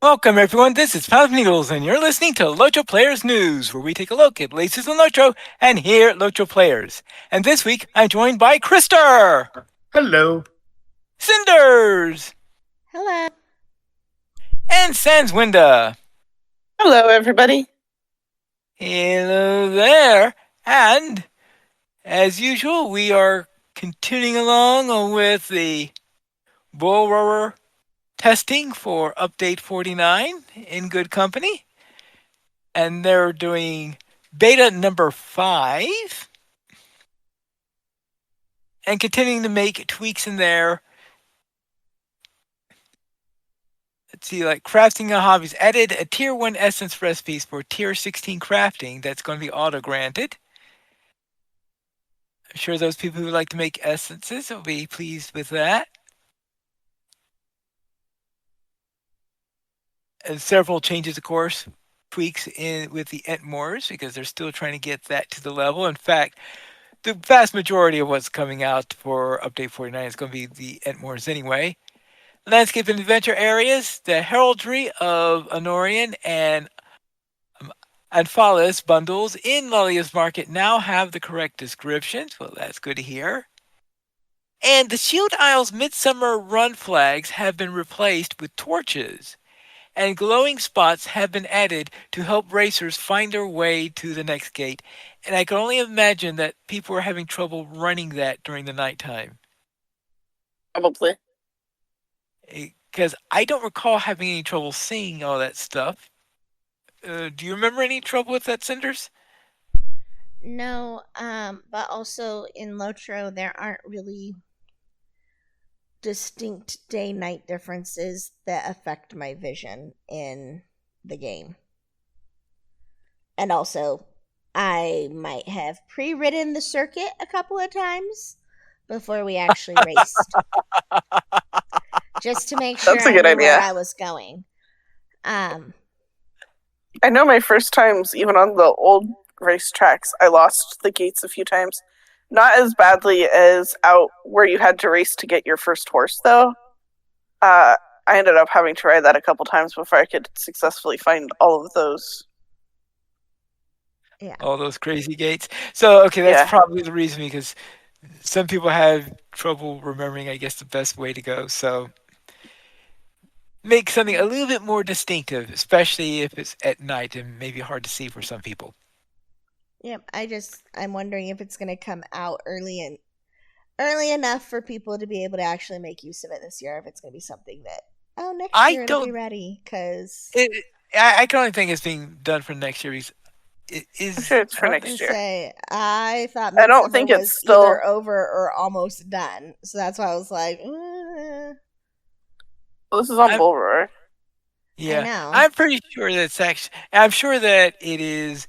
Welcome, everyone. This is Pound Needles, and you're listening to LOTRO Players News, where we take a look at latest in LOTRO and here at LOTRO Players. And this week, I'm joined by Krister, Hello. Cinders, Hello. and Sanswinda. Hello, everybody. Hello there. And as usual, we are continuing along with the bull rower testing for update 49 in good company. And they're doing beta number 5 and continuing to make tweaks in there. Let's see, like crafting a hobbies. Added a tier 1 essence recipes for tier 16 crafting that's going to be auto granted. I'm sure those people who like to make essences will be pleased with that. And several changes, of course, tweaks in with the Entmores because they're still trying to get that to the level. In fact, the vast majority of what's coming out for update 49 is going to be the Entmores anyway. Landscape and adventure areas, the heraldry of Honorian and Amphalis bundles in Lolia's Market now have the correct descriptions. Well, that's good to hear. And the Shield Isle's Midsummer Run flags have been replaced with torches, and glowing spots have been added to help racers find their way to the next gate. And I can only imagine that people are having trouble running that during the nighttime. Probably. Because I don't recall having any trouble seeing all that stuff. Do you remember any trouble with that, Cinders? No, but also in Lotro, there aren't really distinct day night differences that affect my vision in the game. And also, I might have pre ridden the circuit a couple of times before we actually raced. Just to make sure That's a I good knew idea. where I was going. I know my first times, even on the old race tracks, I lost the gates a few times. Not as badly as out where you had to race to get your first horse, though. I ended up having to ride that a couple times before I could successfully find all of those. Yeah. All those crazy gates. So, okay, that's Yeah. probably the reason because some people have trouble remembering, I guess, the best way to go. So, make something a little bit more distinctive, especially if it's at night and maybe hard to see for some people. Yep. I'm wondering if it's going to come out early enough for people to be able to actually make use of it this year. If it's going to be something that next I year it'll be don't. ready because I can only think it's being done for next year because it I'm is. sure it's for I was next gonna year. say I thought I don't Midsummer think it's was still. either over or almost done, so that's why I was like, Well, this is on I'm, Bull Roar. I yeah, know. I'm pretty sure that's actually. I'm sure that it is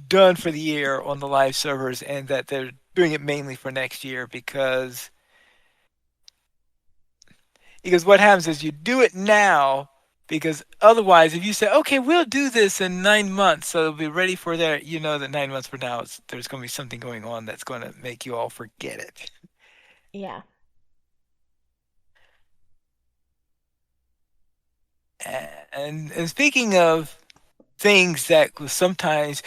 done for the year on the live servers and that they're doing it mainly for next year because what happens is you do it now because otherwise if you say okay we'll do this in 9 months so it'll be ready for there, you know that 9 months from now there's going to be something going on that's going to make you all forget it. Yeah. And speaking of things that sometimes,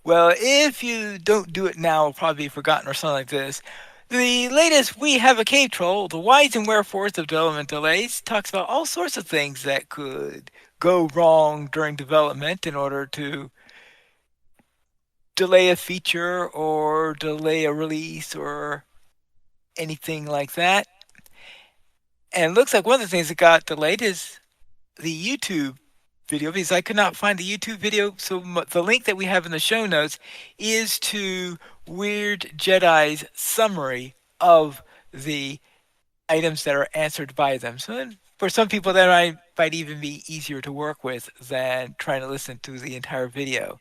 well, if you don't do it now, it'll probably be forgotten or something like this. The latest We Have a Cave Troll, The Whys and Wherefores of Development Delays, talks about all sorts of things that could go wrong during development in order to delay a feature or delay a release or anything like that. And it looks like one of the things that got delayed is the YouTube video because I could not find the YouTube video. So the link that we have in the show notes is to Weird Jedi's summary of the items that are answered by them. So for some people that might even be easier to work with than trying to listen to the entire video.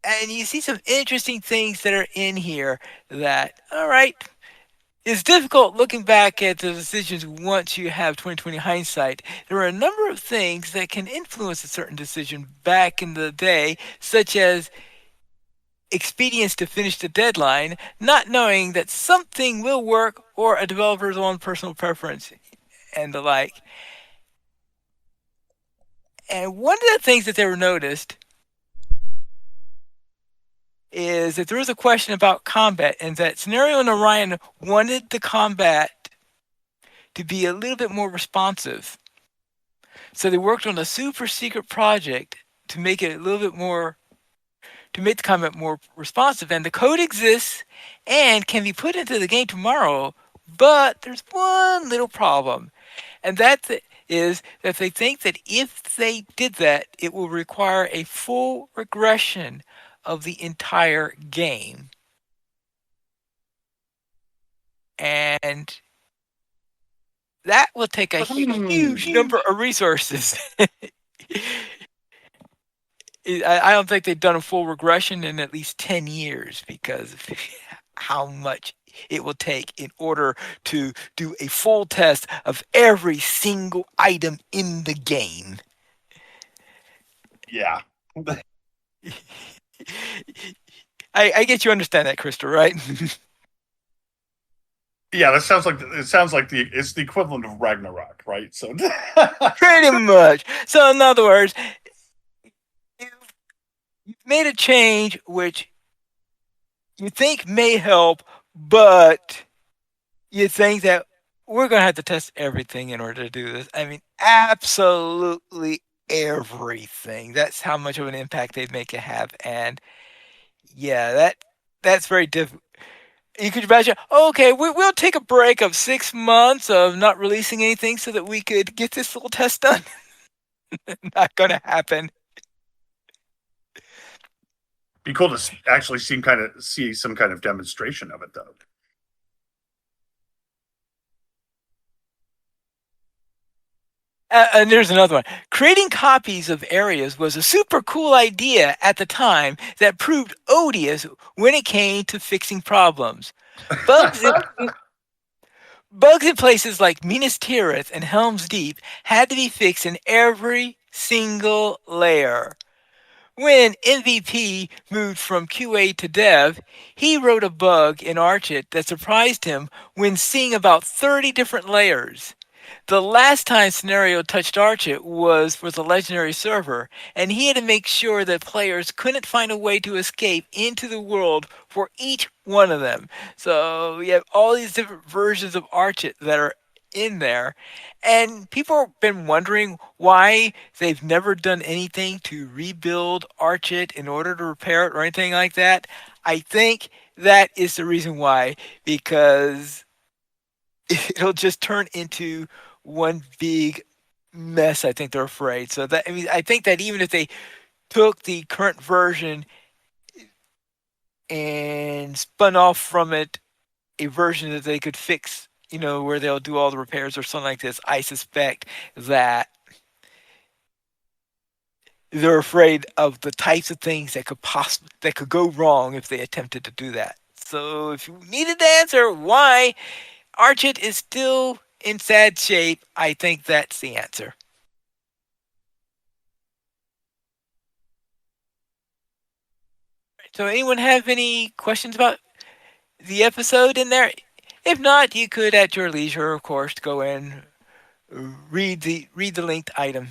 And you see some interesting things that are in here that, all right, it's difficult looking back at the decisions once you have 2020 hindsight. There are a number of things that can influence a certain decision back in the day, such as expedience to finish the deadline, not knowing that something will work or a developer's own personal preference and the like. And one of the things that they were noticed is that there was a question about combat, and that Scenario and Orion wanted the combat to be a little bit more responsive. So they worked on a super secret project to make it a little bit more, to make the combat more responsive. And the code exists and can be put into the game tomorrow, but there's one little problem. And that is that they think that if they did that, it will require a full regression of the entire game. And that will take a huge number of resources. I don't think they've done a full regression in at least 10 years because of how much it will take in order to do a full test of every single item in the game. Yeah. I guess you understand that, Krista, right? Yeah, that sounds like it's the equivalent of Ragnarok, right? So Pretty much. So in other words, you've made a change which you think may help, but you think that we're going to have to test everything in order to do this. I mean, absolutely everything. That's how much of an impact they'd make it have. And yeah, that's very difficult. You could imagine, okay, we'll take a break of 6 months of not releasing anything so that we could get this little test done. Not going to happen. be cool to actually see some kind of demonstration of it, though. And there's another one. Creating copies of areas was a super cool idea at the time that proved odious when it came to fixing problems. Bugs in, bugs in places like Minas Tirith and Helm's Deep had to be fixed in every single layer. When MVP moved from QA to dev, he wrote a bug in Archit that surprised him when seeing about 30 different layers. The last time Scenario touched Archit was for the Legendary server, and he had to make sure that players couldn't find a way to escape into the world for each one of them. So you have all these different versions of Archit that are in there, and people have been wondering why they've never done anything to rebuild Archit in order to repair it or anything like that. I think that is the reason why, because it'll just turn into one big mess. I think they're afraid. So that, I mean, I think that even if they took the current version and spun off from it a version that they could fix, where they'll do all the repairs or something like this, I suspect that they're afraid of the types of things that could go wrong if they attempted to do that. So if you needed to answer why Archit is still in sad shape, I think that's the answer. So anyone have any questions about the episode in there? If not, you could at your leisure, of course, go in, read the linked item.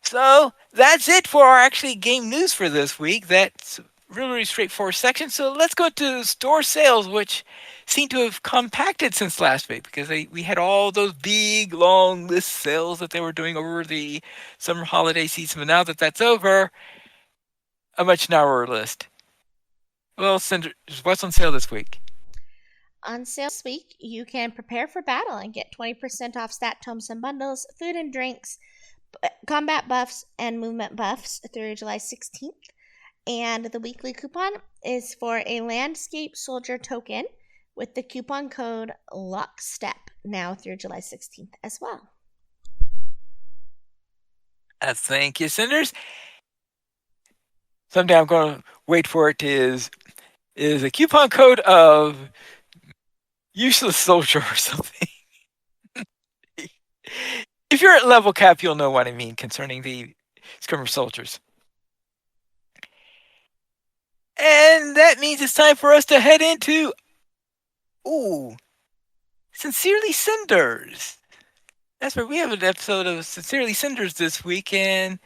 So that's it for our actually game news for this week. That's really straightforward section. So let's go to store sales, which seem to have compacted since last week because we had all those big long list sales that they were doing over the summer holiday season. But now that that's over, a much narrower list. Well, Cinder, what's on sale this week? On sale this week, you can prepare for battle and get 20% off stat tomes and bundles, food and drinks, combat buffs, and movement buffs through July 16th. And the weekly coupon is for a landscape soldier token with the coupon code LOCKSTEP now through July 16th as well. Thank you, Cinders. Someday I'm going to wait for it is a coupon code of useless soldier or something. If you're at level cap, you'll know what I mean concerning the skirmish soldiers. And that means it's time for us to head into, Sincerely Cinders. That's right. We have an episode of Sincerely Cinders this week, and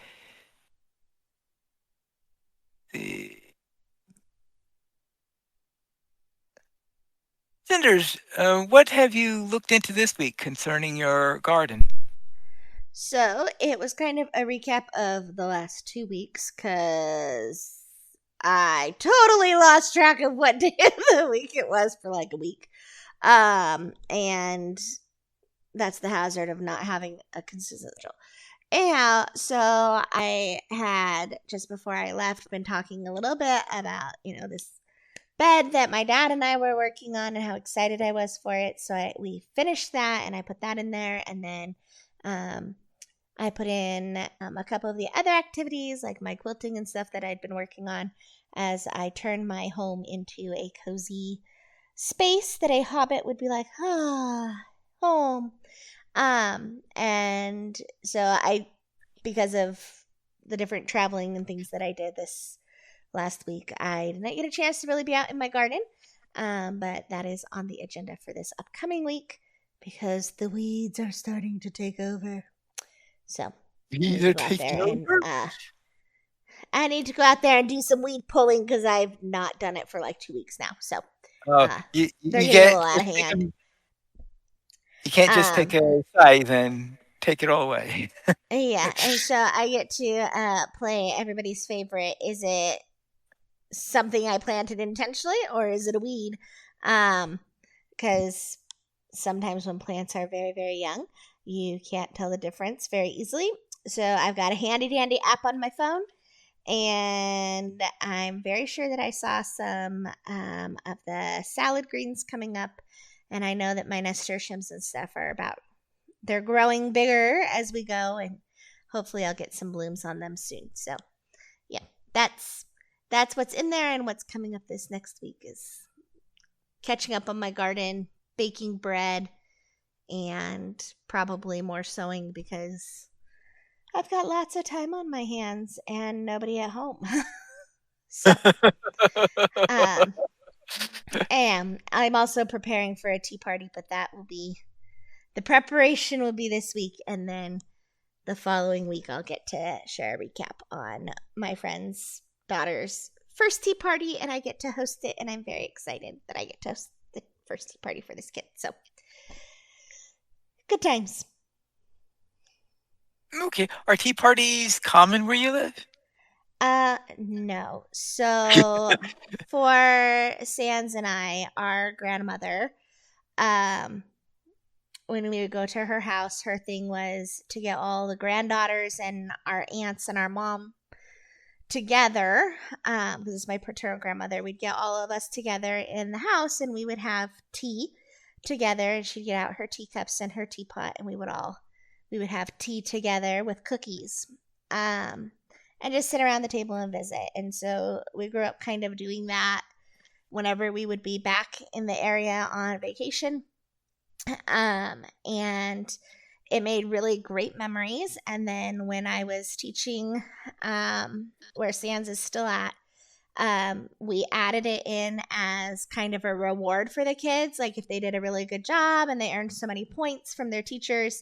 Cinders, what have you looked into this week concerning your garden? So it was kind of a recap of the last 2 weeks because I totally lost track of what day of the week it was for like a week. And that's the hazard of not having a consistent schedule. Anyhow, so I had just before I left been talking a little bit about, this bed that my dad and I were working on and how excited I was for it. So we finished that and I put that in there, and then I put in a couple of the other activities like my quilting and stuff that I'd been working on as I turned my home into a cozy space that a hobbit would be like, home. And so because of the different traveling and things that I did this last week, I did not get a chance to really be out in my garden. But that is on the agenda for this upcoming week because the weeds are starting to take over. So Either taking over? I need to go out there and do some weed pulling because I've not done it for like 2 weeks now. So You they're getting a get little out of hand. you can't just take a scythe and take it all away. Yeah, and so I get to play everybody's favorite. Is it something I planted intentionally, or is it a weed? Because sometimes when plants are very, very young, you can't tell the difference very easily. So I've got a handy dandy app on my phone, and I'm very sure that I saw some of the salad greens coming up, and I know that my nasturtiums and stuff they're growing bigger as we go, and hopefully I'll get some blooms on them soon. So yeah, that's what's in there, and what's coming up this next week is catching up on my garden, baking bread, and probably more sewing because I've got lots of time on my hands and nobody at home. So, and I'm also preparing for a tea party, but the preparation will be this week, and then the following week I'll get to share a recap on my friend's daughter's first tea party, and I get to host it, and I'm very excited that I get to host the first tea party for this kid. So, good times. Okay. Are tea parties common where you live? No. So for Sans and I, our grandmother, when we would go to her house, her thing was to get all the granddaughters and our aunts and our mom together, because it's my paternal grandmother. We'd get all of us together in the house, and we would have tea together, and she'd get out her teacups and her teapot, and we would have tea together with cookies, and just sit around the table and visit. And so we grew up kind of doing that whenever we would be back in the area on vacation. And it made really great memories. And then when I was teaching, where Sans is still at, we added it in as kind of a reward for the kids. Like if they did a really good job and they earned so many points from their teachers,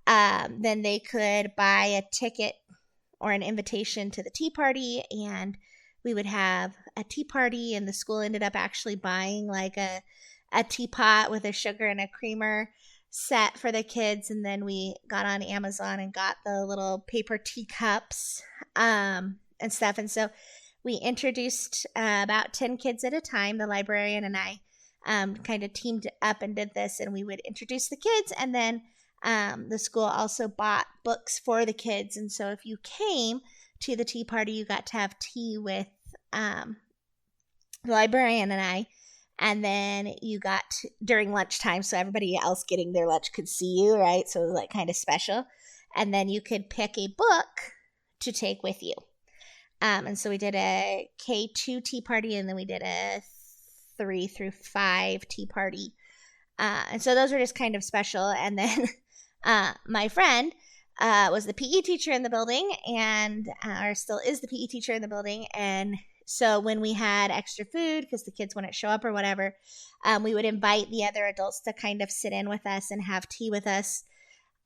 then they could buy a ticket or an invitation to the tea party, and we would have a tea party, and the school ended up actually buying like a teapot with a sugar and a creamer set for the kids, and then we got on Amazon and got the little paper teacups and stuff. And so we introduced about 10 kids at a time. The librarian and I kind of teamed up and did this, and we would introduce the kids, and then the school also bought books for the kids. And so if you came to the tea party, you got to have tea with the librarian and I. And then you got during lunchtime, so everybody else getting their lunch could see you, right? So it was like kind of special. And then you could pick a book to take with you. And so we did a K2 tea party, and then we did a 3 through 5 tea party. And so those were just kind of special. And then my friend was the PE teacher in the building, and or still is the PE teacher in the building. And So when we had extra food, because the kids wouldn't show up or whatever, we would invite the other adults to kind of sit in with us and have tea with us.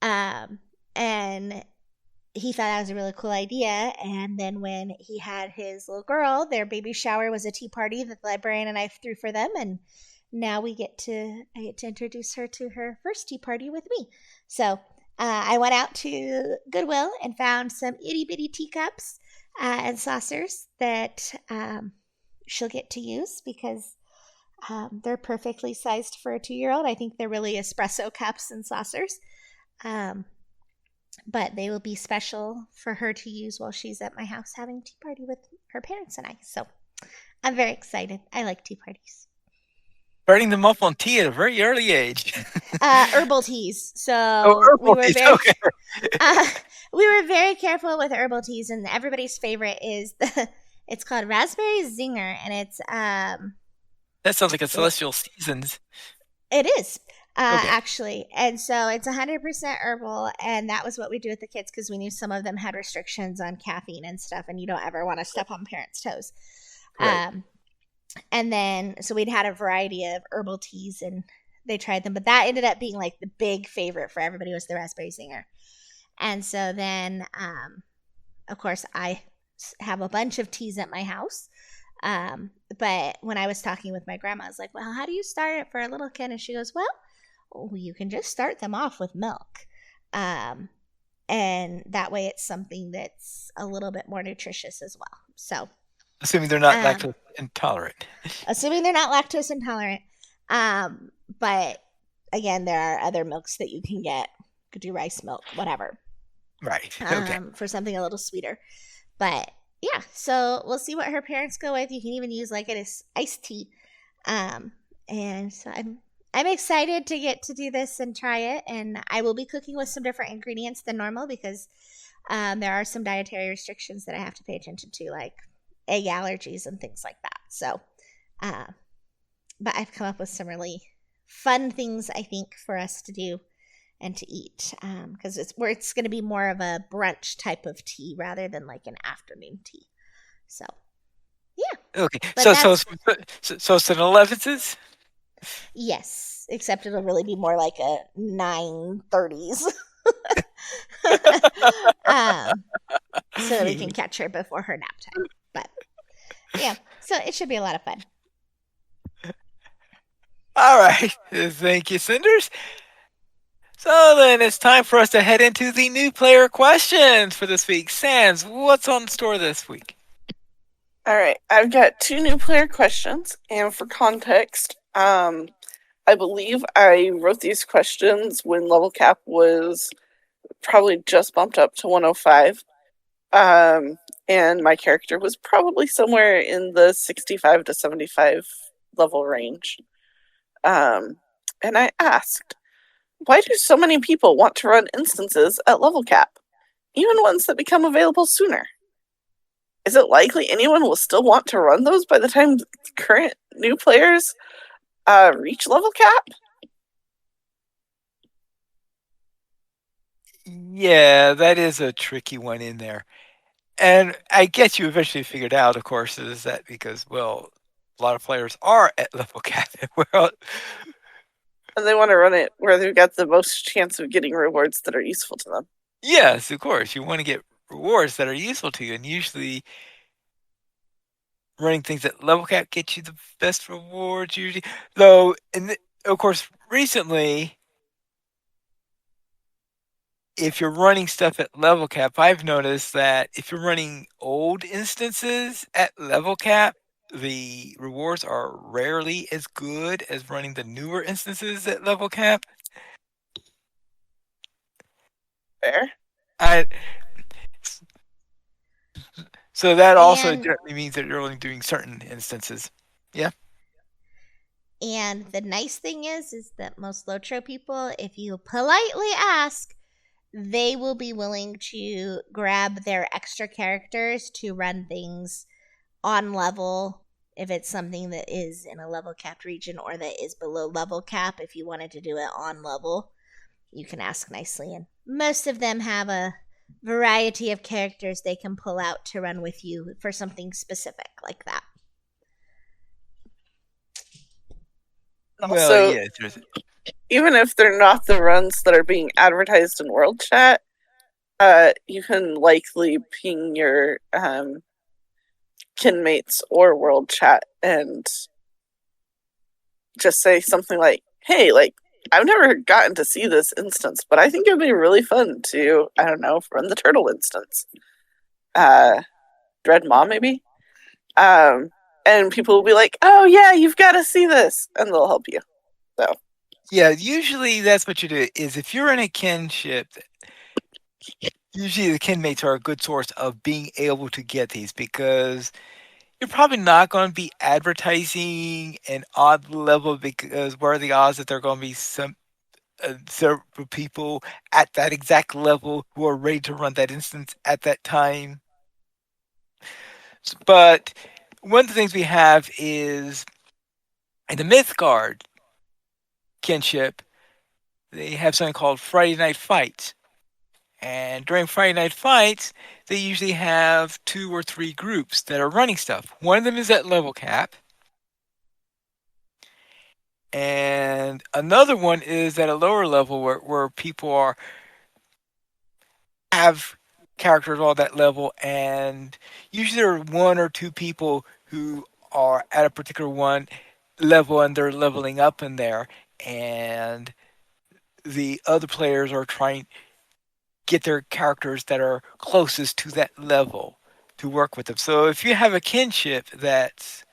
And he thought that was a really cool idea. And then when he had his little girl, their baby shower was a tea party that the librarian and I threw for them. And now I get to introduce her to her first tea party with me. So I went out to Goodwill and found some itty bitty teacups and saucers that she'll get to use because they're perfectly sized for a 2-year-old. I think they're really espresso cups and saucers. But they will be special for her to use while she's at my house having tea party with her parents and I. So I'm very excited. I like tea parties. Starting them off on tea at a very early age. Herbal teas. So herbal teas. Okay. We were very careful with herbal teas, and everybody's favorite is it's called Raspberry Zinger, and it's That sounds like a Celestial Seasons. It is. Okay. Actually, and so it's 100% herbal, and that was what we do with the kids because we knew some of them had restrictions on caffeine and stuff, and you don't ever want to step on parents' toes. Right. And then so we'd had a variety of herbal teas, and they tried them, but that ended up being like the big favorite for everybody was the Raspberry Zinger. And so then, of course, I have a bunch of teas at my house. But when I was talking with my grandma, I was like, well, how do you start it for a little kid? And she goes, well, you can just start them off with milk. And that way it's something that's a little bit more nutritious as well. So, assuming they're not lactose intolerant. Assuming they're not lactose intolerant. But again, there are other milks that you can get. You could do rice milk, whatever. Right. Okay. For something a little sweeter. But yeah, so we'll see what her parents go with. You can even use like an iced tea. And so I'm excited to get to do this and try it. And I will be cooking with some different ingredients than normal because there are some dietary restrictions that I have to pay attention to, like egg allergies and things like that. So, but I've come up with some really fun things, I think, for us to do and to eat because it's going to be more of a brunch type of tea rather than like an afternoon tea. So, yeah. Okay. But So it's an 11s? Yes, except it'll really be more like a 9:30s. So that we can catch her before her nap time. But yeah, so it should be a lot of fun. All right. Thank you, Cinders. So then it's time for us to head into the new player questions for this week. Sans, what's on store this week? All right, I've got 2 new player questions, and for context, I believe I wrote these questions when level cap was probably just bumped up to 105, and my character was probably somewhere in the 65 to 75 level range. And I asked, why do so many people want to run instances at level cap, even ones that become available sooner? Is it likely anyone will still want to run those by the time current new players reach level cap? Yeah, that is a tricky one in there. And I guess you eventually figured out, of course, is that because, well, a lot of players are at level cap. Well, And they want to run it where they've got the most chance of getting rewards that are useful to them. yes, of course. You want to get rewards that are useful to you. And usually running things at level cap gets you the best rewards usually. Though, of course, recently, if you're running stuff at level cap, I've noticed that if you're running old instances at level cap, the rewards are rarely as good as running the newer instances at level cap. Fair. So that also generally means that you're only doing certain instances. Yeah. And the nice thing is that most LOTRO people, if you politely ask, they will be willing to grab their extra characters to run things on level if it's something that is in a level capped region or that is below level cap. If you wanted to do it on level, you can ask nicely. And most of them have a variety of characters they can pull out to run with you for something specific like that. Well, Also, yeah, even if they're not the runs that are being advertised in World Chat, you can likely ping your kinmates or World Chat and just say something like, "Hey, like I've never gotten to see this instance, but I think it'd be really fun to, I don't know, run the turtle instance. Dread Mom, maybe." Um, and people will be like, "Oh yeah, you've got to see this," and they'll help you. So yeah. Usually, that's what you do. Is if you're in a kinship, usually the kinmates are a good source of being able to get these because you're probably not going to be advertising an odd level because what are the odds that there are going to be some several people at that exact level who are ready to run that instance at that time? But one of the things we have is in the Mythgard kinship, they have something called Friday Night Fights. And during Friday Night Fights, they usually have 2 or 3 groups that are running stuff. One of them is at level cap, and another one is at a lower level where people have characters all that level, and usually there are 1 or 2 people who are at a particular one level and they're leveling up in there, and the other players are trying get their characters that are closest to that level to work with them. So if you have a kinship that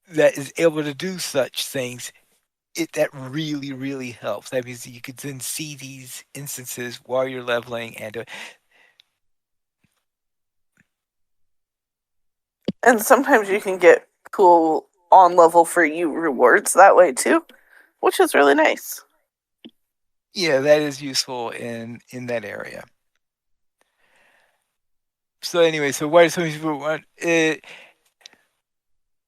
is able to do such things, that really really helps. That means you could then see these instances while you're leveling and sometimes you can get cool on level for you rewards that way too, which is really nice. yeah, that is useful in that area. So anyway, so why do so many people want it?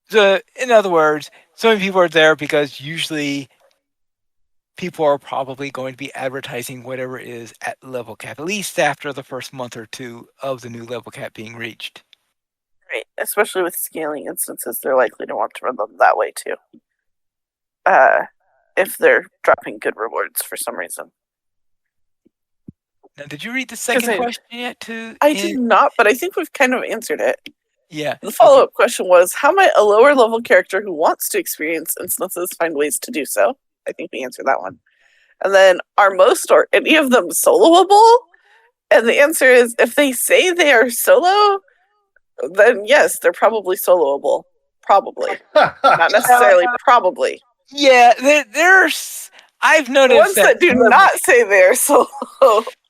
So in other words, so many people are there because usually people are probably going to be advertising whatever is at level cap, at least after the first month or 2 of the new level cap being reached. Right, especially with scaling instances, they're likely to want to run them that way too. If they're dropping good rewards for some reason. Now, did you read the second question yet? I did not, but I think we've kind of answered it. Yeah. The follow-up question was, how might a lower level character who wants to experience instances find ways to do so? I think we answered that one. And then, are most or any of them soloable? And the answer is, if they say they are solo, then yes, they're probably soloable. Probably. Not necessarily, probably. Yeah, there's. I've The noticed ones that do not say they're solo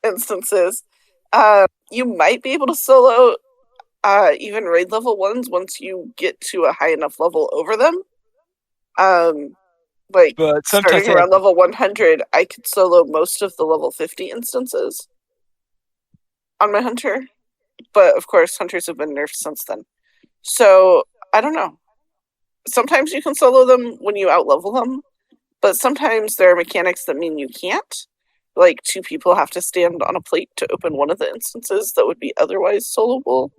instances, you might be able to solo even raid level ones once you get to a high enough level over them. But starting around level 100, I could solo most of the level 50 instances on my hunter. But of course, hunters have been nerfed since then. So I don't know. Sometimes you can solo them when you outlevel them, but sometimes there are mechanics that mean you can't. Like 2 people have to stand on a plate to open one of the instances that would be otherwise soloable.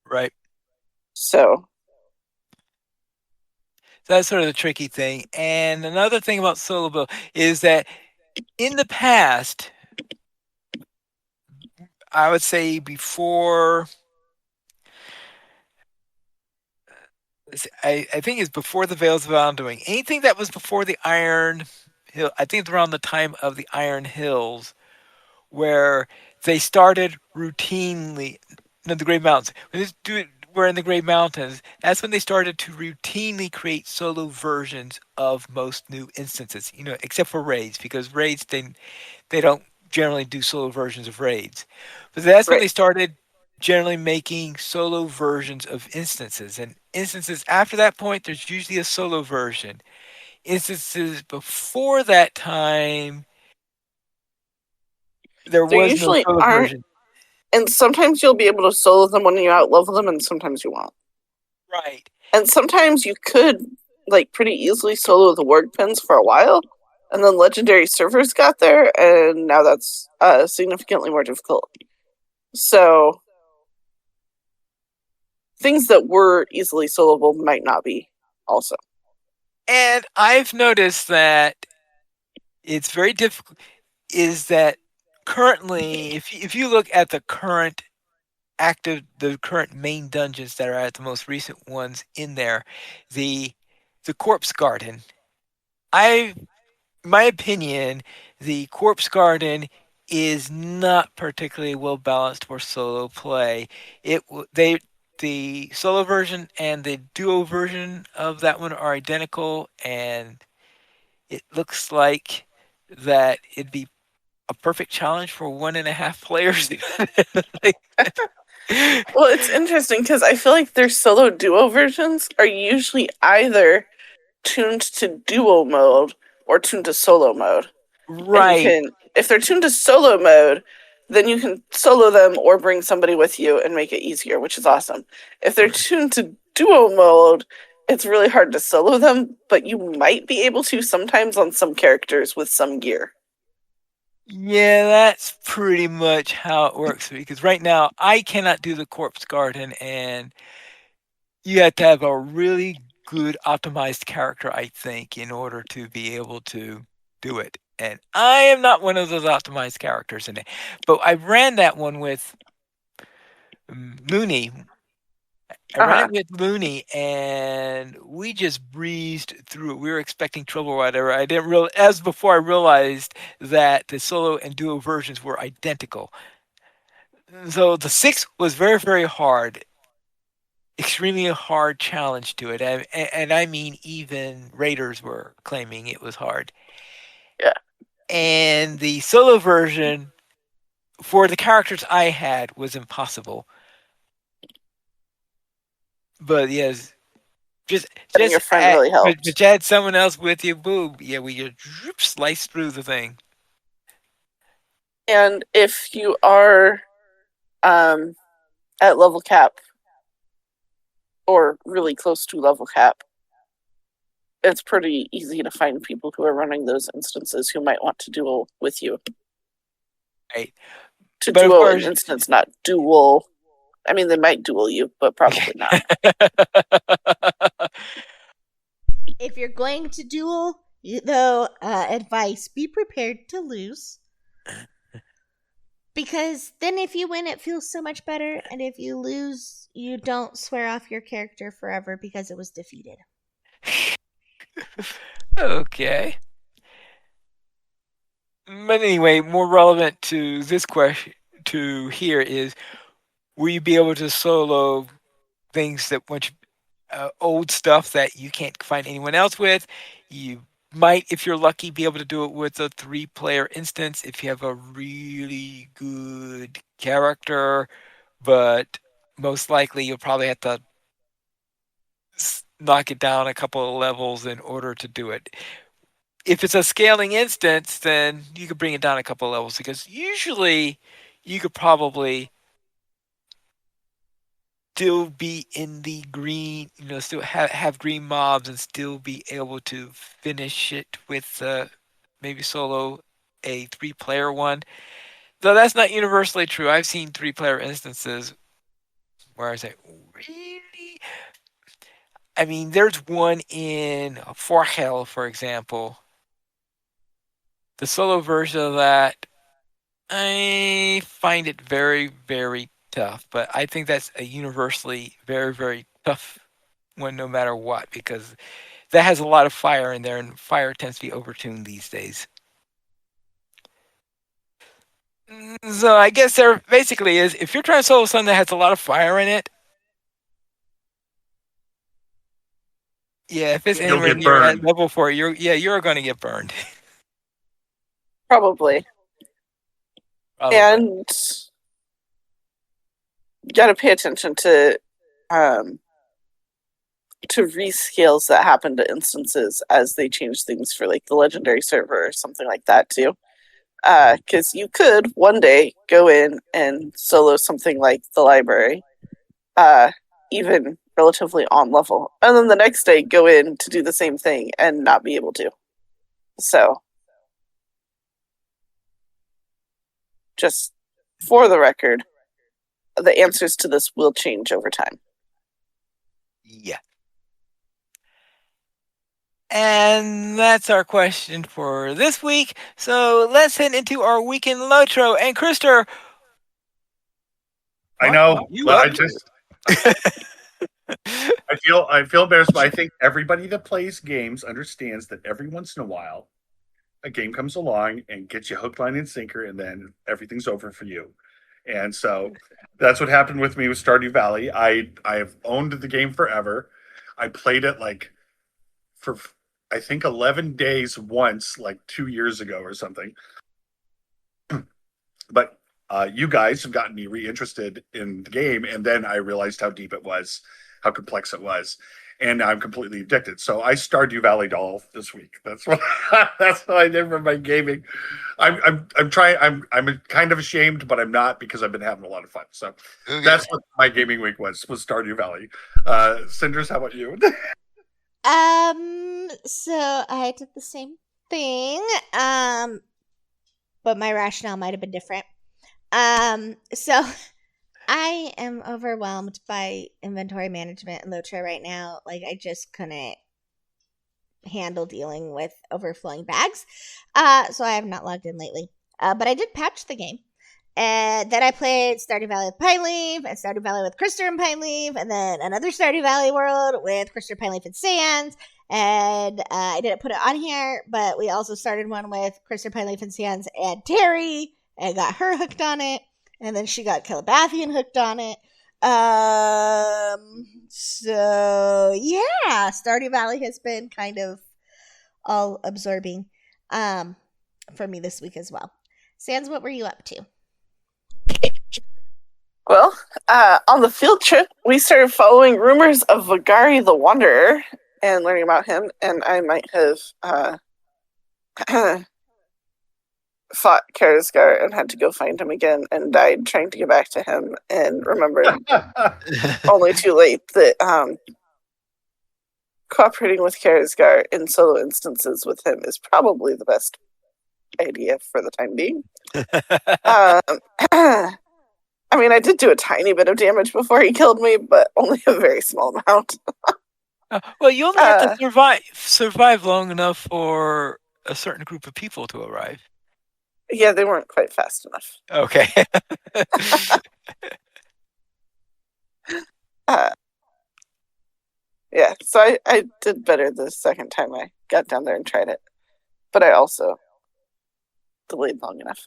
Right. So that's sort of the tricky thing. And another thing about soloable is that in the past, I would say before, I think it's before the Veils of Undoing. Anything that was before the Iron Hill, I think it's around the time of the Iron Hills, where they started routinely, no, the Great Mountains. We're in the Great Mountains. That's when they started to routinely create solo versions of most new instances. Except for raids, because raids they don't generally do solo versions of raids. But that's when they started generally making solo versions of instances. And instances after that point, there's usually a solo version. Instances before that time, there was no solo version. And sometimes you'll be able to solo them when you outlevel them, and sometimes you won't. Right. And sometimes you could, pretty easily solo the word pins for a while, And then legendary servers got there, and now that's significantly more difficult. So things that were easily soloable might not be also. And I've noticed that it's very difficult. Is that currently, if you look at the current main dungeons that are at the most recent ones in there, the corpse garden. My opinion, the corpse garden is not particularly well balanced for solo play. The solo version and the duo version of that one are identical, and it looks like that it'd be a perfect challenge for 1.5 players. Well, it's interesting because I feel like their solo duo versions are usually either tuned to duo mode or tuned to solo mode. And you Right. can, if they're tuned to solo mode, then you can solo them or bring somebody with you and make it easier, which is awesome. If they're tuned to duo mode, it's really hard to solo them, but you might be able to sometimes on some characters with some gear. Yeah, that's pretty much how it works because right now I cannot do the corpse garden, and you have to have a really good optimized character, I think, in order to be able to do it. And I am not one of those optimized characters in it. But I ran that one with Looney. I ran Uh-huh. it with Looney, and we just breezed through it. We were expecting trouble or whatever. I didn't real as before I realized that the solo and duo versions were identical. So the 6 was very, very hard, extremely hard challenge to it, and I mean even raiders were claiming it was hard. Yeah. And the solo version for the characters I had was impossible. But yes, Having your friend really helped. but you had someone else with you, boom, yeah, we just slice through the thing. And if you are at level cap or really close to level cap, it's pretty easy to find people who are running those instances who might want to duel with you. Right. To But of duo an course, instance, not duel. I mean, they might duel you, but probably not. If you're going to duel, though, advice: be prepared to lose. Because then if you win, it feels so much better. And if you lose, you don't swear off your character forever because it was defeated. Okay. But anyway, more relevant to this question to here is, will you be able to solo things that once old stuff that you can't find anyone else with? You might, if you're lucky, be able to do it with a 3-player instance if you have a really good character, but most likely you'll probably have to knock it down a couple of levels in order to do it. If it's a scaling instance, then you could bring it down a couple of levels because usually you could probably still be in the green, still have green mobs and still be able to finish it with maybe solo a 3-player one. Though that's not universally true. I've seen 3-player instances where I say, really? I mean, there's one in For Hell, for example. The solo version of that, I find it very, very tough. But I think that's a universally very, very tough one no matter what, because that has a lot of fire in there, and fire tends to be overtuned these days. So I guess there basically is, if you're trying to solo something that has a lot of fire in it, yeah, if it's You'll anywhere get near at burned. level 4, you're going to get burned. Probably. Probably. And you got to pay attention to rescales that happen to instances as they change things for like the legendary server or something like that too. Because you could one day go in and solo something like the library, even relatively on level, and then the next day go in to do the same thing and not be able to. So just for the record, the answers to this will change over time. Yeah. And that's our question for this week. So let's head into our weekend LOTRO. And Krister, I know, you but up? I feel embarrassed, but I think everybody that plays games understands that every once in a while a game comes along and gets you hook, line, and sinker, and then everything's over for you. And so that's what happened with me with Stardew Valley. I have owned the game forever. I played it like for I think 11 days once, like 2 years ago or something. But you guys have gotten me reinterested in the game, and then I realized how deep it was, how complex it was, and now I'm completely addicted. So I Stardew Valley doll this week. That's what that's what I did for my gaming. I'm trying. I'm kind of ashamed, but I'm not because I've been having a lot of fun. So that's what my gaming week was Stardew Valley. Cinders, how about you? So I did the same thing. But my rationale might have been different. So I am overwhelmed by inventory management and LOTRO right now. Like, I just couldn't handle dealing with overflowing bags. So I have not logged in lately. But I did patch the game. And then I played Stardew Valley with Pineleaf, and Stardew Valley with Krister and Pineleaf, and then another Stardew Valley world with Krister, Pineleaf, and Sans. And I didn't put it on here, but we also started one with Krister, Pineleaf, and Sans and Terry, and got her hooked on it. And then she got Calabathian hooked on it. So yeah, Stardew Valley has been kind of all absorbing for me this week as well. Sans, what were you up to? Well, on the field trip, we started following rumors of Vagari the Wanderer and learning about him, and I might have fought Karazgar and had to go find him again and died trying to get back to him and remembered only too late that cooperating with Karazgar in solo instances with him is probably the best idea for the time being. I mean, I did do a tiny bit of damage before he killed me, but only a very small amount. Well, you only have to survive long enough for a certain group of people to arrive. Yeah, they weren't quite fast enough. Okay. Yeah, so I did better the second time I got down there and tried it. But I also delayed long enough.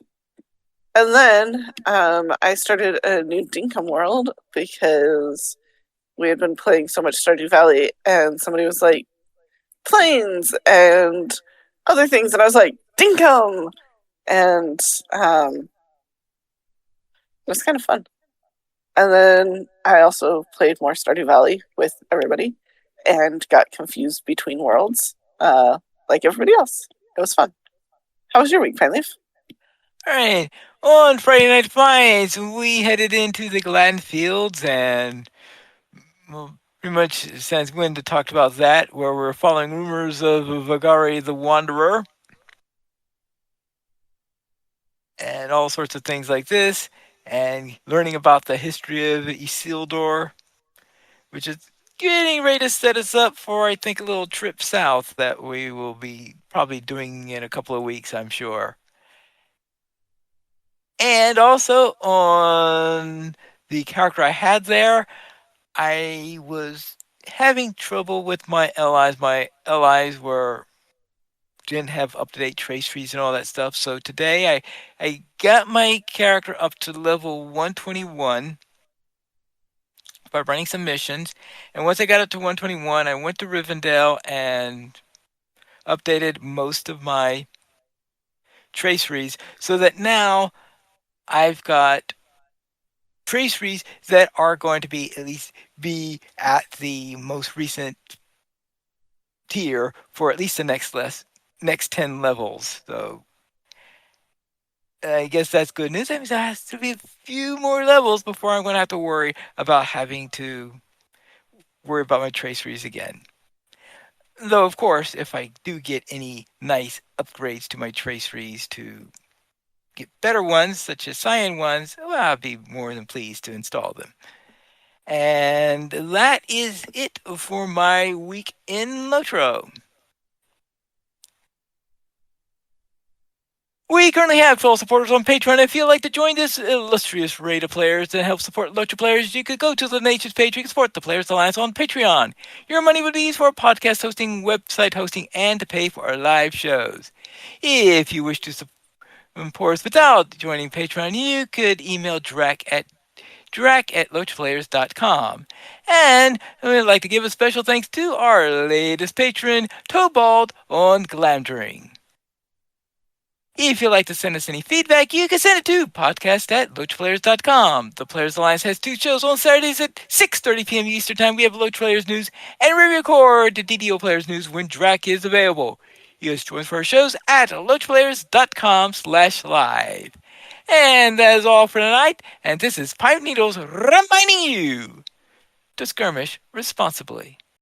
And then I started a new Dinkum world because we had been playing so much Stardew Valley, and somebody was like, planes and other things, and I was like, Dinkum! And it was kind of fun. And then I also played more Stardew Valley with everybody and got confused between worlds like everybody else. It was fun. How was your week, Pineleaf? All right. On Friday Night Fights, we headed into the Gladden Fields, and well, pretty much since Gwen talked about that, where we're following rumors of Vagari the Wanderer and all sorts of things like this, and learning about the history of Isildur, which is getting ready to set us up for, I think, a little trip south that we will be probably doing in a couple of weeks, I'm sure. And also on the character I had there, I was having trouble with my allies. My allies didn't have up-to-date trace trees and all that stuff. So today I got my character up to level 121 by running some missions. And once I got up to 121, I went to Rivendell and updated most of my traceries so that now I've got traceries that are going to be at least be at the most recent tier for at least the next 10 levels. So I guess that's good news. That means there has to be a few more levels before I'm going to have to worry about having to worry about my traceries again. Though, of course, if I do get any nice upgrades to my traceries to get better ones, such as cyan ones, well, I'd be more than pleased to install them. And that is it for my week in LOTRO. We currently have full supporters on Patreon. If you'd like to join this illustrious raid of players and help support LOTRO players, you could go to the nation's page and support the Players Alliance on Patreon. Your money would be used for podcast hosting, website hosting, and to pay for our live shows. If you wish to support us without joining Patreon, you could email drac@lotraplayers.com. And we'd like to give a special thanks to our latest patron, Tobald on Glamdring. If you'd like to send us any feedback, you can send it to podcast@lotraplayers.com. The Players Alliance has 2 shows on Saturdays at 6:30 p.m. Eastern Time. We have LOTRO Players News, and we record the DDO Players News when Drac is available. You guys join us for our shows at lotraplayers.com/live. And that is all for tonight, and this is Pipe Needles reminding you to skirmish responsibly.